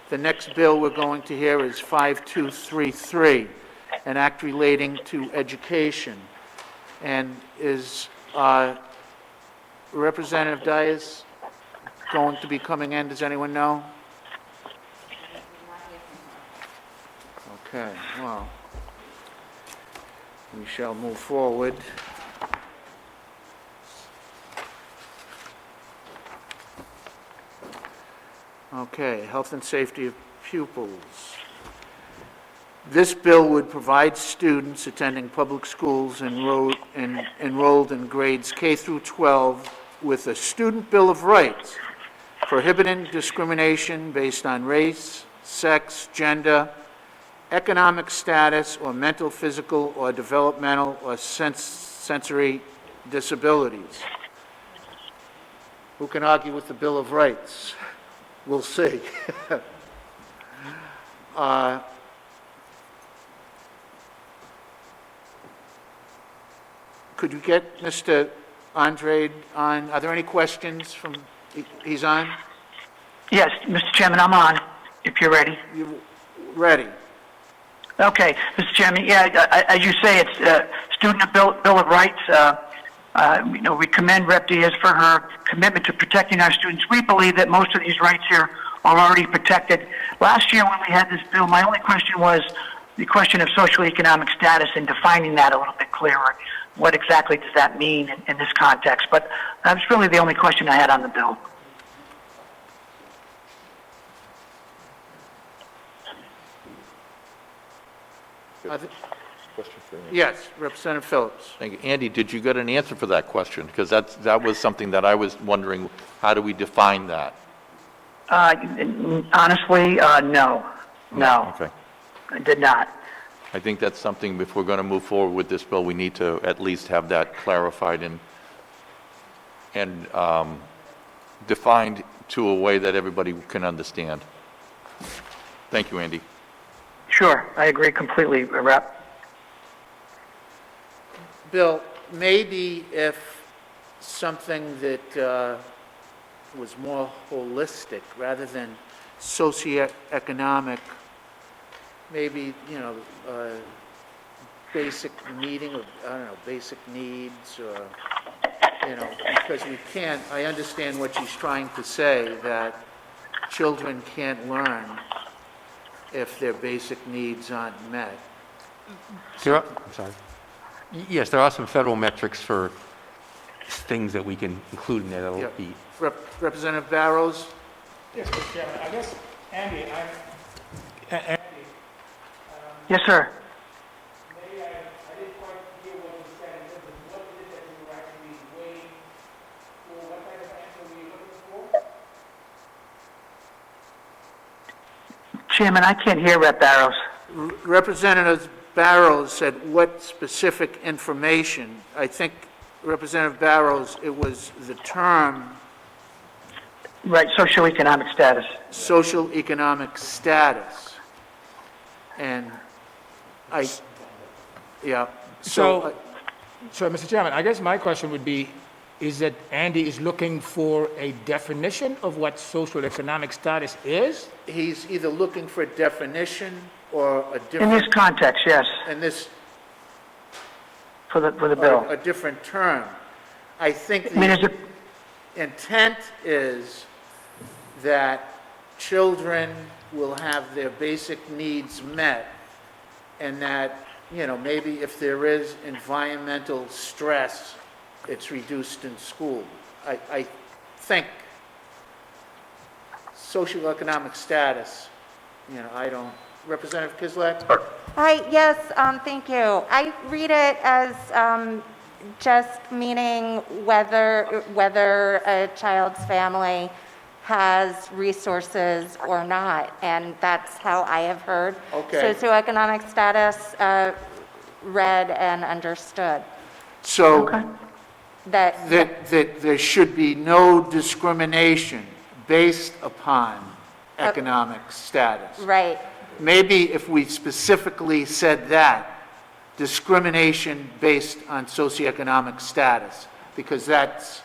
The next bill we're going to hear is 5233, an act relating to education. And is Representative Dyers going to be coming in? Does anyone know? Okay, well, we shall move forward. Okay, health and safety of pupils. This bill would provide students attending public schools enrolled in grades K through 12 with a student bill of rights, prohibiting discrimination based on race, sex, gender, economic status, or mental, physical, or developmental, or sensory disabilities. Who can argue with the Bill of Rights? We'll see. Could you get Mr. Andrade on? Are there any questions from, he's on? Yes, Mr. Chairman, I'm on, if you're ready. You ready? Okay, Mr. Chairman, yeah, as you say, it's Student Bill of Rights. We commend Rep. Diaz for her commitment to protecting our students. We believe that most of these rights here are already protected. Last year when we had this bill, my only question was the question of socioeconomic status and defining that a little bit clearer. What exactly does that mean in this context? But that's really the only question I had on the bill. Question for Andy. Yes, Representative Phillips. Thank you. Andy, did you get an answer for that question? Because that was something that I was wondering, how do we define that? Honestly, no. No, Okay. I did not. I think that's something, if we're going to move forward with this bill, we need to at least have that clarified and defined to a way that everybody can understand. Thank you, Andy. Sure, I agree completely, Rep. Bill, maybe if something that was more holistic rather than socioeconomic, maybe, basic meeting of, basic needs, or, because we can't, I understand what she's trying to say, that children can't learn if their basic needs aren't met. I'm sorry. Yes, there are some federal metrics for things that we can include in there that'll Yeah. be. Representative Barrows? Yes, Mr. Chairman. I guess, Andy, Yes, sir. maybe I didn't quite hear what you said in terms of what is it that you were actually waiting for, what type of answer were you looking for? Chairman, I can't hear Rep. Barrows. Representative Barrows said what specific information. I think Representative Barrows, it was the term Right, socioeconomic status. social economic status. And yeah. So, Mr. Chairman, I guess my question would be, is that Andy is looking for a definition of what social economic status is? He's either looking for a definition or a In different, this context, yes, in this, for the bill. a different term. I think I mean, is the it, intent is that children will have their basic needs met, and that, maybe if there is environmental stress, it's reduced in school. I think socioeconomic status, I don't. Representative Kislak? Hi, yes, thank you. I read it as just meaning whether a child's family has resources or not, and that's how I have heard Okay. socioeconomic status read and understood. So okay. that there should be no discrimination based upon economic status. Right, Maybe if we specifically said that, discrimination based on socioeconomic status, because that's,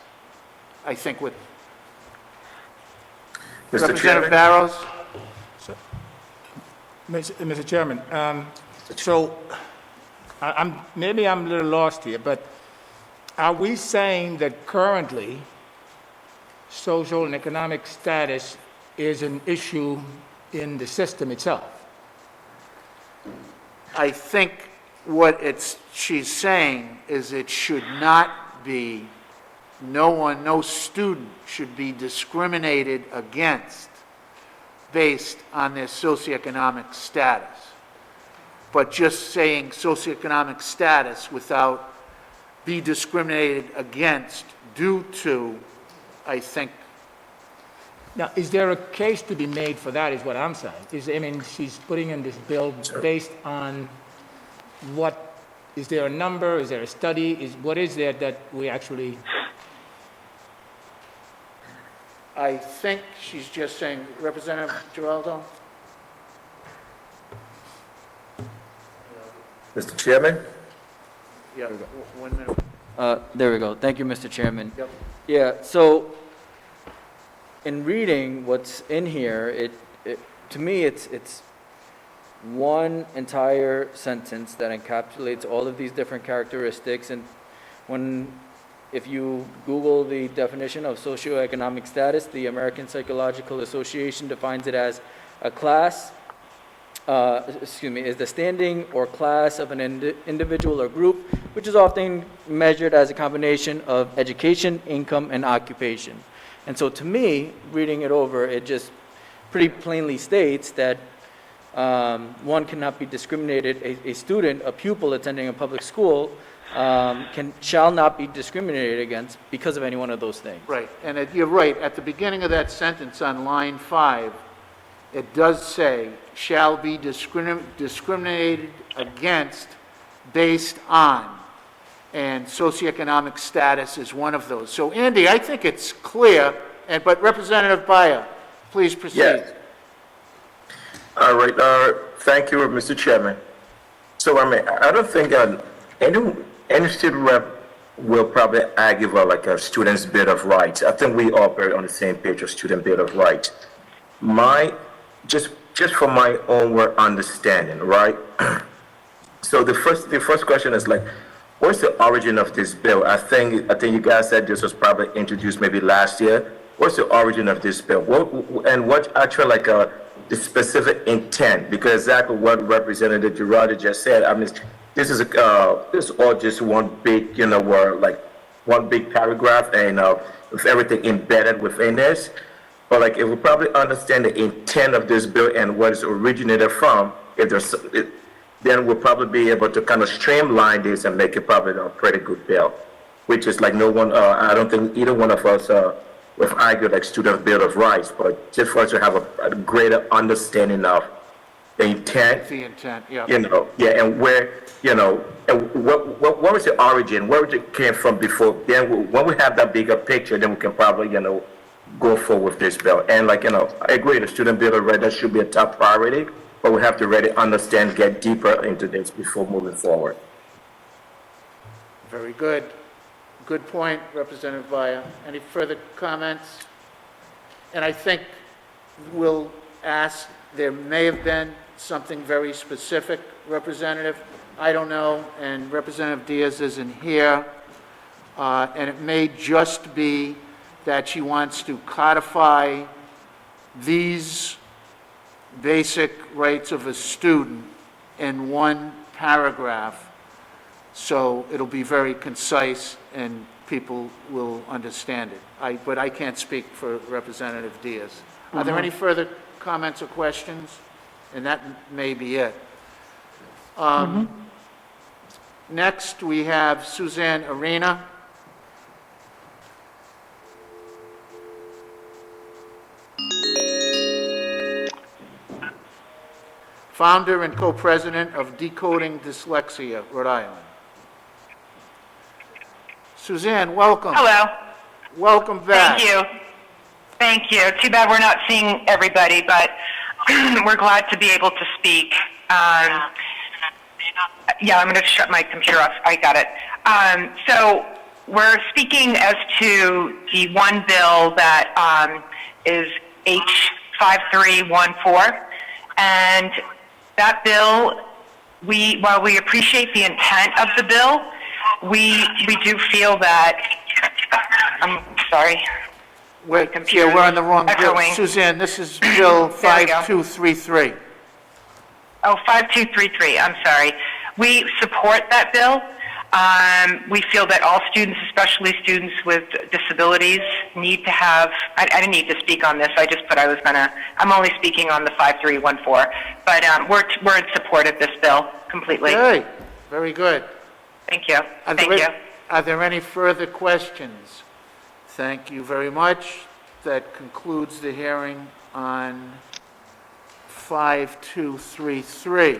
I think, what Mr. Representative Chairman, Barrows? Mr. Chairman, so maybe I'm a little lost here, but are we saying that currently social and economic status is an issue in the system itself? I think what she's saying is it should not be, no student should be discriminated against based on their socioeconomic status. But just saying socioeconomic status without be discriminated against due to, I think, Now, is there a case to be made for that, is what I'm saying? She's putting in this bill based on what, is there a number, is there a study, what is there that we actually, I think she's just saying, Representative Geraldo? Mr. Chairman? Yeah, 1 minute. There we go. Thank you, Mr. Chairman. Yep. Yeah, so in reading what's in here, to me, it's one entire sentence that encapsulates all of these different characteristics. And if you Google the definition of socioeconomic status, the American Psychological Association defines it as a class, is the standing or class of an individual or group, which is often measured as a combination of education, income, and occupation. And so to me, reading it over, it just pretty plainly states that one cannot be discriminated, a student, a pupil attending a public school, shall not be discriminated against because of any one of those things. Right, and you're right, at the beginning of that sentence on line 5, it does say, shall be discriminated against based on, and socioeconomic status is one of those. So Andy, I think it's clear, but Representative Byer, please proceed. Yes. All right, thank you, Mr. Chairman. So, I don't think any student rep will probably argue about like a student's bill of rights. I think we all are on the same page of student bill of rights. Just from my own understanding, right? So the first question is like, what's the origin of this bill? I think you guys said this was probably introduced maybe last year. What's the origin of this bill? What actually like the specific intent? Because exactly what Representative Gerardi just said. This is all just one big, one big paragraph, and with everything embedded within this. But like, if we probably understand the intent of this bill and what it's originated from, then we'll probably be able to kind of streamline this and make it probably a pretty good bill. Which is like I don't think either one of us have argued like student bill of rights, but just for us to have a greater understanding of the intent. The intent, yeah. And where, and what was the origin, where it came from before. Then when we have that bigger picture, then we can probably, go forward with this bill. And I agree, the student bill of rights, that should be a top priority, but we have to really understand, get deeper into this before moving forward. Very good. Good point, Representative Byer. Any further comments? And I think we'll ask, there may have been something very specific, Representative, I don't know, and Representative Diaz isn't here, and it may just be that she wants to codify these basic rights of a student in one paragraph, so it'll be very concise and people will understand it. But I can't speak for Representative Diaz. Are there any further comments or questions? And that may be it. Next, we have Suzanne Arena. Founder and co-president of Decoding Dyslexia Rhode Island. Suzanne, welcome. Hello. Welcome back. Thank you. Thank you. Too bad we're not seeing everybody, but we're glad to be able to speak. Yeah, I'm going to shut my computer off. I got it. So we're speaking as to the one bill that is H5314. And that bill, while we appreciate the intent of the bill, we do feel that, I'm sorry. Yeah, we're on the wrong bill. Echoing. Suzanne, this is Bill There we go. 5233. Oh, 5233, I'm sorry. We support that bill. We feel that all students, especially students with disabilities, need to have, I didn't need to speak on this, I just put I'm only speaking on the 5314. But we're in support of this bill completely. Okay, very good. Thank you. Are Thank there- you. Are there any further questions? Thank you very much. That concludes the hearing on 5233.